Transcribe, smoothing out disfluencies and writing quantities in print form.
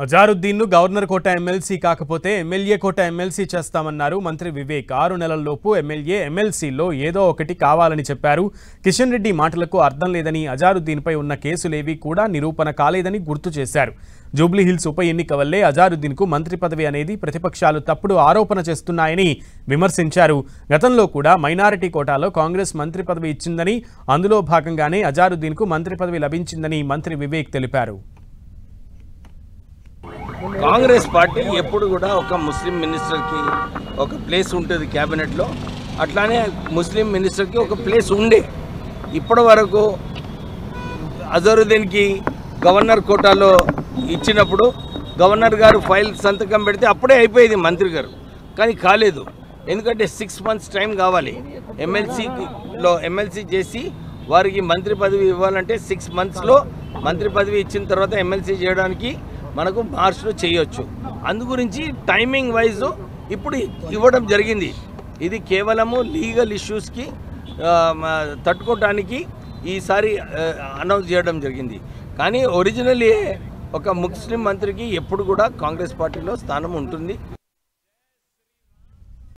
అజారుద్దీన్ను governor కోట MLC కాకపోతే MLA కోట MLC చేస్తామన్నారు మంత్రి వివేక్. 6 నెలల్లోపు ఎమ్మెల్యే ఎమ్మెల్సీలో ఏదో ఒకటి కావాలని చెప్పారు. కిషన్ రెడ్డి మాటలకు అర్థం లేదని, అజారుద్దీన్పై ఉన్న కేసులేవి కూడా నిరూపణ కాలేదని గుర్తు చేశారు. జూబ్లీహిల్స్ ఉప ఎన్నిక వల్లే అజారుద్దీన్కు మంత్రి పదవి అనేది ప్రతిపక్షాలు తప్పుడు ఆరోపణ చేస్తున్నాయని విమర్శించారు. గతంలో కూడా మైనారిటీ కోటాలో కాంగ్రెస్ మంత్రి పదవి ఇచ్చిందని, అందులో భాగంగానే అజారుద్దీన్కు మంత్రి పదవి లభించిందని మంత్రి వివేక్ తెలిపారు. కాంగ్రెస్ పార్టీ ఎప్పుడు కూడా ఒక ముస్లిం మినిస్టర్కి ఒక ప్లేస్ ఉంటుంది క్యాబినెట్లో, అట్లానే ముస్లిం మినిస్టర్కి ఒక ప్లేస్ ఉండే. ఇప్పటి వరకు అజరుద్దీన్కి గవర్నర్ కోటాలో ఇచ్చినప్పుడు గవర్నర్ గారు ఫైల్ సంతకం పెడితే అప్పుడే అయిపోయేది మంత్రి గారు, కానీ కాలేదు. ఎందుకంటే 6 months టైం కావాలి. ఎమ్మెల్సీ చేసి వారికి మంత్రి పదవి ఇవ్వాలంటే 6 monthsలో మంత్రి పదవి ఇచ్చిన తర్వాత ఎమ్మెల్సీ చేయడానికి మనకు మార్చ్లో చేయొచ్చు. అందు గురించి టైమింగ్ వైజ్ ఇప్పుడు ఇవ్వడం జరిగింది. ఇది కేవలము లీగల్ ఇష్యూస్కి తట్టుకోవడానికి ఈసారి అనౌన్స్ చేయడం జరిగింది. కానీ ఒరిజినల్లీ ఒక ముస్లిం మంత్రికి ఎప్పుడు కూడా కాంగ్రెస్ పార్టీలో స్థానం ఉంటుంది.